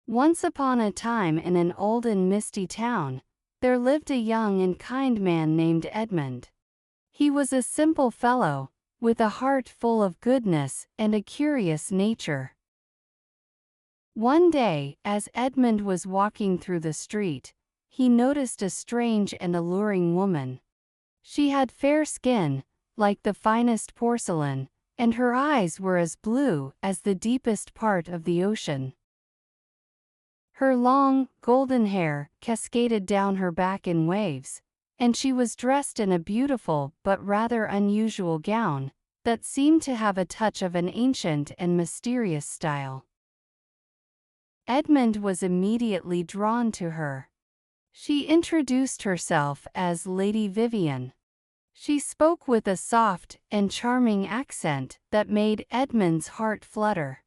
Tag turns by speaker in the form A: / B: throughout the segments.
A: Once upon a time in an old and misty town, there lived a young and kind man named Edmund. He was a simple fellow, with a heart full of goodness and a curious nature. One day, as Edmund was walking through the street, he noticed a strange and alluring woman. She had fair skin, like the finest porcelain, and her eyes were as blue as the deepest part of the ocean. Her long, golden hair cascaded down her back in waves, and she was dressed in a beautiful but rather unusual gown that seemed to have a touch of an ancient and mysterious style. Edmund was immediately drawn to her. She introduced herself as Lady Vivian. She spoke with a soft and charming accent that made Edmund's heart flutter.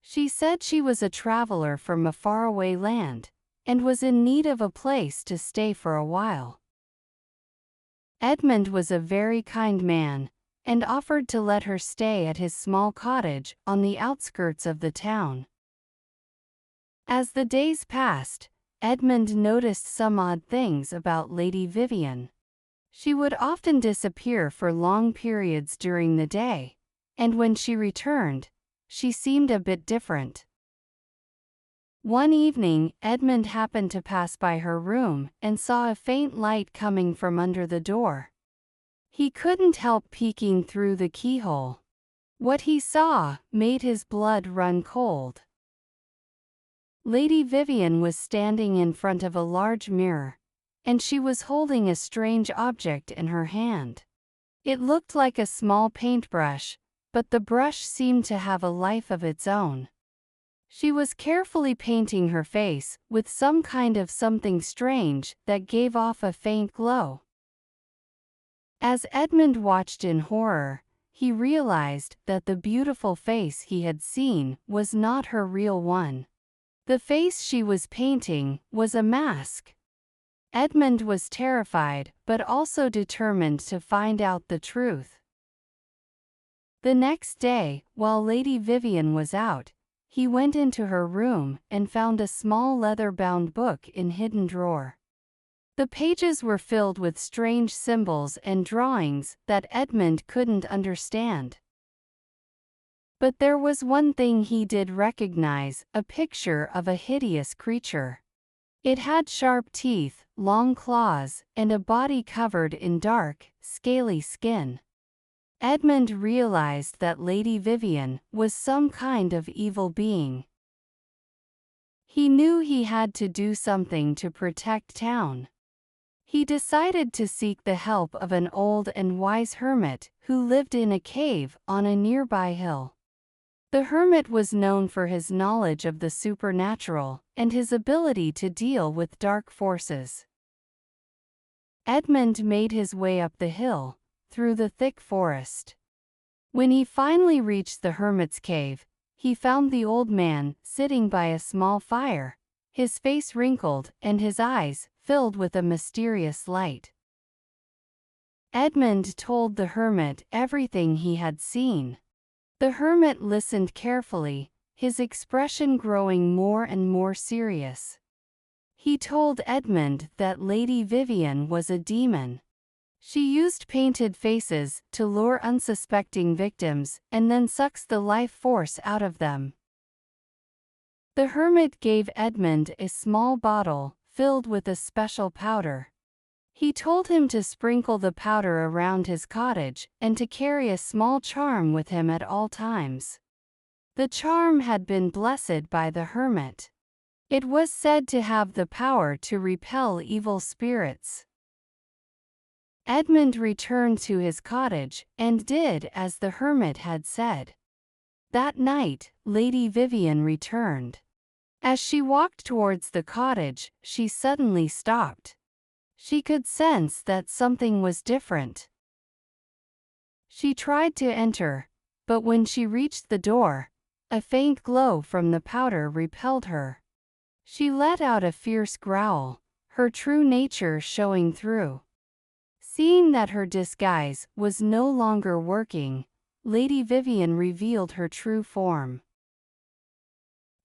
A: She said she was a traveler from a faraway land, and was in need of a place to stay for a while. Edmund was a very kind man, and offered to let her stay at his small cottage on the outskirts of the town. As the days passed, Edmund noticed some odd things about Lady Vivian. She would often disappear for long periods during the day, and when she returned, she seemed a bit different. One evening, Edmund happened to pass by her room and saw a faint light coming from under the door. He couldn't help peeking through the keyhole. What he saw made his blood run cold. Lady Vivian was standing in front of a large mirror, and she was holding a strange object in her hand. It looked like a small paintbrush, but the brush seemed to have a life of its own. She was carefully painting her face with some kind of something strange that gave off a faint glow. As Edmund watched in horror, he realized that the beautiful face he had seen was not her real one. The face she was painting was a mask. Edmund was terrified but also determined to find out the truth. The next day, while Lady Vivian was out, he went into her room and found a small leather-bound book in a hidden drawer. The pages were filled with strange symbols and drawings that Edmund couldn't understand. But there was one thing he did recognize: a picture of a hideous creature. It had sharp teeth, long claws, and a body covered in dark, scaly skin. Edmund realized that Lady Vivian was some kind of evil being. He knew he had to do something to protect town. He decided to seek the help of an old and wise hermit who lived in a cave on a nearby hill. The hermit was known for his knowledge of the supernatural and his ability to deal with dark forces. Edmund made his way up the hill, through the thick forest. When he finally reached the hermit's cave, he found the old man sitting by a small fire, his face wrinkled and his eyes filled with a mysterious light. Edmund told the hermit everything he had seen. The hermit listened carefully, his expression growing more and more serious. He told Edmund that Lady Vivian was a demon. She used painted faces to lure unsuspecting victims and then sucks the life force out of them. The hermit gave Edmund a small bottle filled with a special powder. He told him to sprinkle the powder around his cottage and to carry a small charm with him at all times. The charm had been blessed by the hermit. It was said to have the power to repel evil spirits. Edmund returned to his cottage and did as the hermit had said. That night, Lady Vivian returned. As she walked towards the cottage, she suddenly stopped. She could sense that something was different. She tried to enter, but when she reached the door, a faint glow from the powder repelled her. She let out a fierce growl, her true nature showing through. Seeing that her disguise was no longer working, Lady Vivian revealed her true form.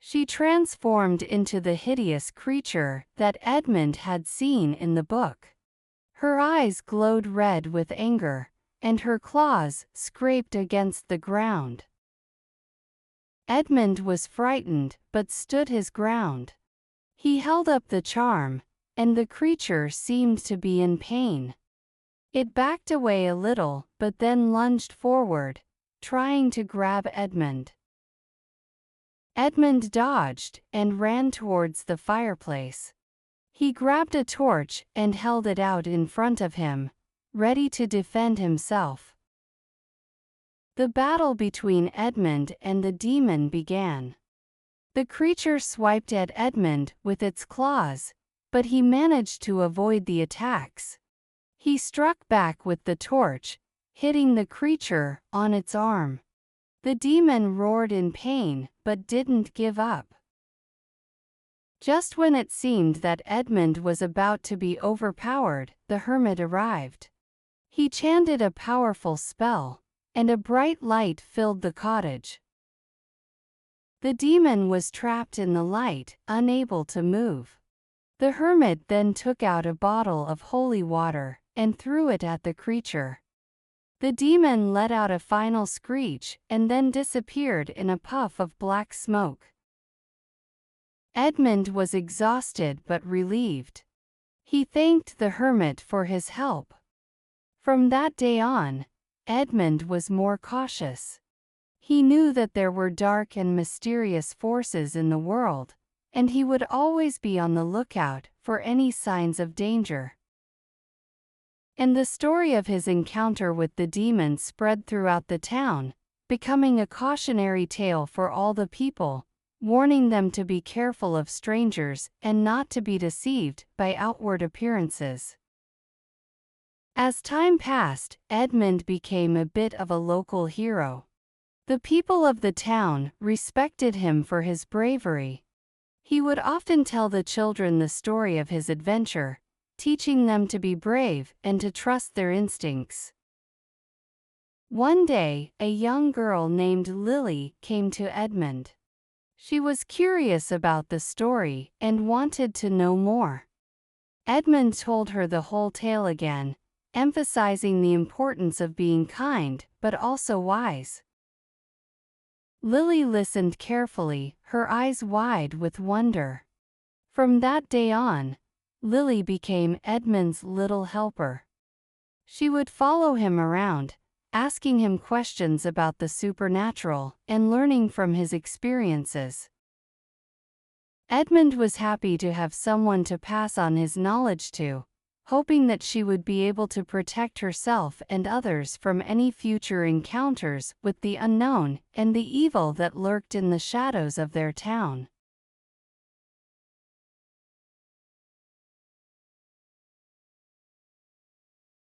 A: She transformed into the hideous creature that Edmund had seen in the book. Her eyes glowed red with anger, and her claws scraped against the ground. Edmund was frightened but stood his ground. He held up the charm, and the creature seemed to be in pain. It backed away a little but then lunged forward, trying to grab Edmund. Edmund dodged and ran towards the fireplace. He grabbed a torch and held it out in front of him, ready to defend himself. The battle between Edmund and the demon began. The creature swiped at Edmund with its claws, but he managed to avoid the attacks. He struck back with the torch, hitting the creature on its arm. The demon roared in pain but didn't give up. Just when it seemed that Edmund was about to be overpowered, the hermit arrived. He chanted a powerful spell, and a bright light filled the cottage. The demon was trapped in the light, unable to move. The hermit then took out a bottle of holy water and threw it at the creature. The demon let out a final screech and then disappeared in a puff of black smoke. Edmund was exhausted but relieved. He thanked the hermit for his help. From that day on, Edmund was more cautious. He knew that there were dark and mysterious forces in the world, and he would always be on the lookout for any signs of danger. And the story of his encounter with the demon spread throughout the town, becoming a cautionary tale for all the people, warning them to be careful of strangers and not to be deceived by outward appearances. As time passed, Edmund became a bit of a local hero. The people of the town respected him for his bravery. He would often tell the children the story of his adventure, teaching them to be brave and to trust their instincts. One day, a young girl named Lily came to Edmund. She was curious about the story and wanted to know more. Edmund told her the whole tale again, emphasizing the importance of being kind but also wise. Lily listened carefully, her eyes wide with wonder. From that day on, Lily became Edmund's little helper. She would follow him around, asking him questions about the supernatural and learning from his experiences. Edmund was happy to have someone to pass on his knowledge to, hoping that she would be able to protect herself and others from any future encounters with the unknown and the evil that lurked in the shadows of their town.